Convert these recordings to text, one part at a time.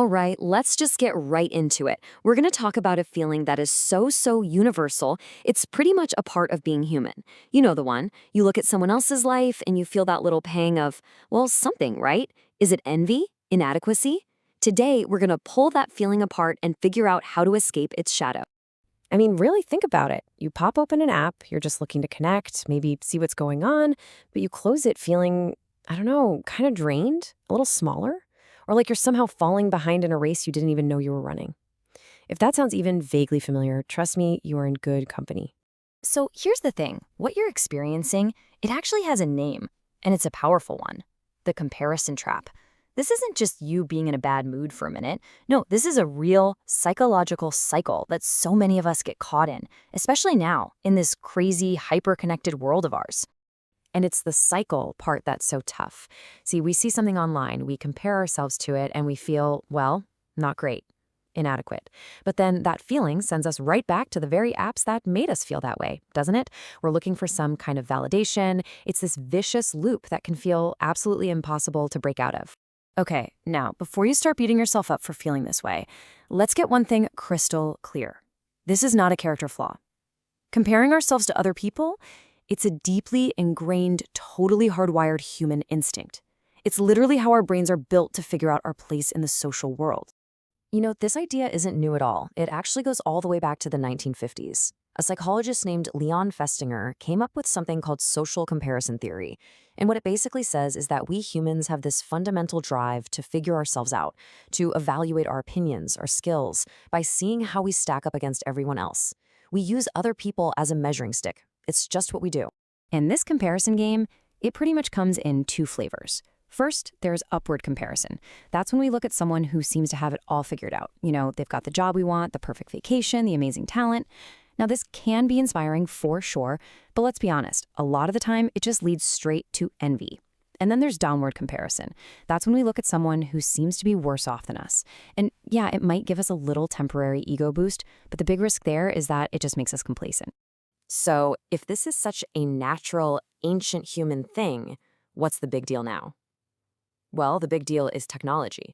All right, let's just get right into it. We're going to talk about a feeling that is so universal. It's pretty much a part of being human. You know the one. You look at someone else's life and you feel that little pang of, well, something, right? Is it envy? Inadequacy? Today, we're going to pull that feeling apart and figure out how to escape its shadow. I mean, really think about it. You pop open an app, you're just looking to connect, maybe see what's going on, but you close it feeling, I don't know, kind of drained, a little smaller, or like you're somehow falling behind in a race you didn't even know you were running. If that sounds even vaguely familiar, trust me, you are in good company. So here's the thing. What you're experiencing, it actually has a name, and it's a powerful one. The comparison trap. This isn't just you being in a bad mood for a minute. No, this is a real psychological cycle that so many of us get caught in, especially now, in this crazy, hyper-connected world of ours. And it's the cycle part that's so tough. See, we see something online, we compare ourselves to it, and we feel, well, not great, inadequate. But then that feeling sends us right back to the very apps that made us feel that way, doesn't it? We're looking for some kind of validation. It's this vicious loop that can feel absolutely impossible to break out of. Okay, now, before you start beating yourself up for feeling this way, let's get one thing crystal clear. This is not a character flaw. Comparing ourselves to other people, it's a deeply ingrained, totally hardwired human instinct. It's literally how our brains are built to figure out our place in the social world. You know, this idea isn't new at all. It actually goes all the way back to the 1950s. A psychologist named Leon Festinger came up with something called social comparison theory. And what it basically says is that we humans have this fundamental drive to figure ourselves out, to evaluate our opinions, our skills, by seeing how we stack up against everyone else. We use other people as a measuring stick. It's just what we do. And this comparison game, it pretty much comes in two flavors. First, there's upward comparison. That's when we look at someone who seems to have it all figured out. You know, they've got the job we want, the perfect vacation, the amazing talent. Now, this can be inspiring for sure, but let's be honest, a lot of the time it just leads straight to envy. And then there's downward comparison. That's when we look at someone who seems to be worse off than us. And yeah, it might give us a little temporary ego boost, but the big risk there is that it just makes us complacent. So, if this is such a natural, ancient human thing, what's the big deal now? Well, the big deal is technology.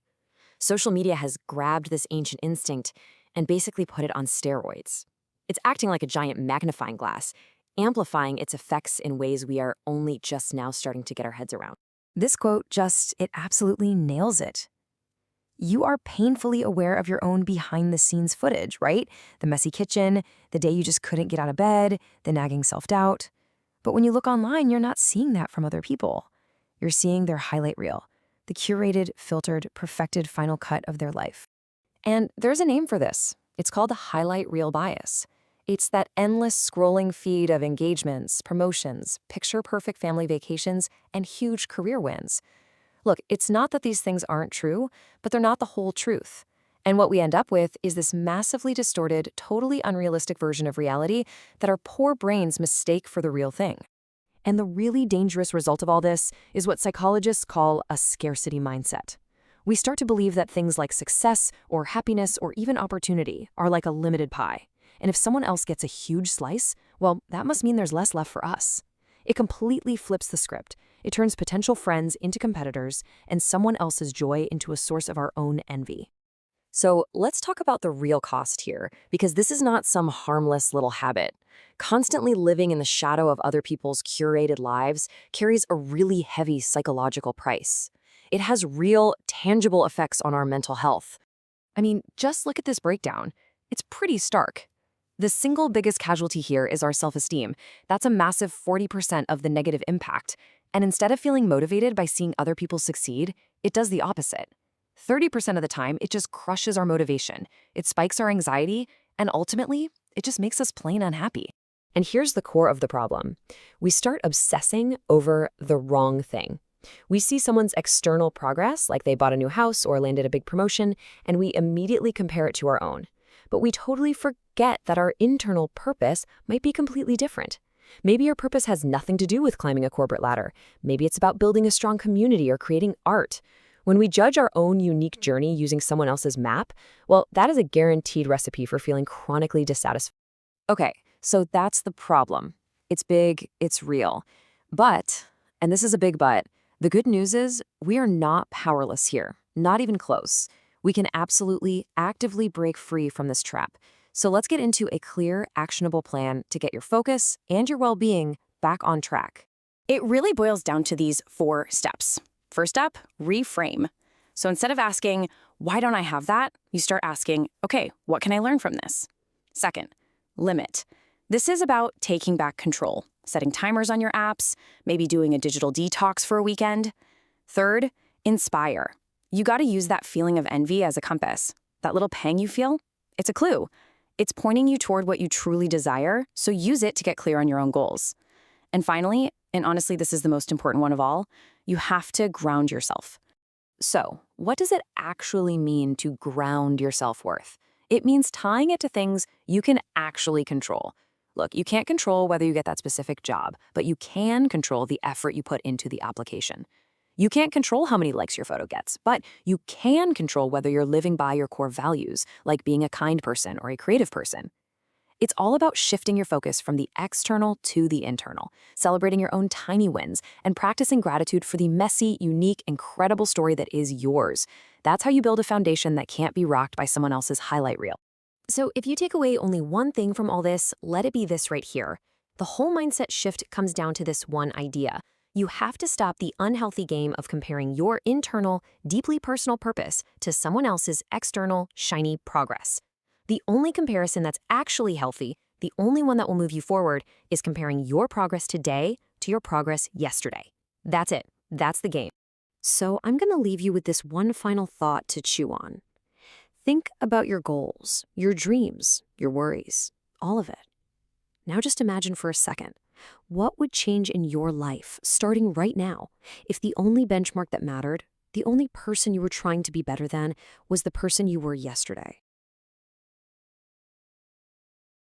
Social media has grabbed this ancient instinct and basically put it on steroids. It's acting like a giant magnifying glass, amplifying its effects in ways we are only just now starting to get our heads around. This quote it absolutely nails it. You are painfully aware of your own behind-the-scenes footage, right? The messy kitchen, the day you just couldn't get out of bed, the nagging self-doubt. But when you look online, you're not seeing that from other people. You're seeing their highlight reel, the curated, filtered, perfected final cut of their life. And there's a name for this. It's called the highlight reel bias. It's that endless scrolling feed of engagements, promotions, picture-perfect family vacations, and huge career wins. Look, it's not that these things aren't true, but they're not the whole truth. And what we end up with is this massively distorted, totally unrealistic version of reality that our poor brains mistake for the real thing. And the really dangerous result of all this is what psychologists call a scarcity mindset. We start to believe that things like success or happiness or even opportunity are like a limited pie. And if someone else gets a huge slice, well, that must mean there's less left for us. It completely flips the script. It turns potential friends into competitors and someone else's joy into a source of our own envy. So let's talk about the real cost here, because this is not some harmless little habit. Constantly living in the shadow of other people's curated lives carries a really heavy psychological price. It has real, tangible effects on our mental health. I mean, just look at this breakdown. It's pretty stark. The single biggest casualty here is our self-esteem. That's a massive 40% of the negative impact. And instead of feeling motivated by seeing other people succeed, it does the opposite. 30% of the time, it just crushes our motivation. It spikes our anxiety, and ultimately, it just makes us plain unhappy. And here's the core of the problem. We start obsessing over the wrong thing. We see someone's external progress, like they bought a new house or landed a big promotion, and we immediately compare it to our own. But we totally forget that our internal purpose might be completely different. Maybe your purpose has nothing to do with climbing a corporate ladder. Maybe it's about building a strong community or creating art. When we judge our own unique journey using someone else's map, well, that is a guaranteed recipe for feeling chronically dissatisfied. Okay, so that's the problem. It's big, it's real. But, and this is a big but, the good news is we are not powerless here, not even close. We can absolutely actively break free from this trap. So let's get into a clear, actionable plan to get your focus and your well-being back on track. It really boils down to these 4 steps. First up, reframe. So instead of asking, why don't I have that? You start asking, okay, what can I learn from this? Second, limit. This is about taking back control, setting timers on your apps, maybe doing a digital detox for a weekend. Third, inspire. You got to use that feeling of envy as a compass. That little pang you feel, it's a clue. It's pointing you toward what you truly desire, so use it to get clear on your own goals. And finally, and honestly this is the most important one of all, you have to ground yourself. So, what does it actually mean to ground your self-worth? It means tying it to things you can actually control. Look, you can't control whether you get that specific job, but you can control the effort you put into the application. You can't control how many likes your photo gets, but you can control whether you're living by your core values, like being a kind person or a creative person. It's all about shifting your focus from the external to the internal, celebrating your own tiny wins, and practicing gratitude for the messy, unique, incredible story that is yours. That's how you build a foundation that can't be rocked by someone else's highlight reel. So if you take away only one thing from all this, let it be this right here. The whole mindset shift comes down to this one idea. You have to stop the unhealthy game of comparing your internal, deeply personal purpose to someone else's external, shiny progress. The only comparison that's actually healthy, the only one that will move you forward, is comparing your progress today to your progress yesterday. That's it. That's the game. So I'm going to leave you with this one final thought to chew on. Think about your goals, your dreams, your worries, all of it. Now just imagine for a second, what would change in your life, starting right now, if the only benchmark that mattered, the only person you were trying to be better than, was the person you were yesterday?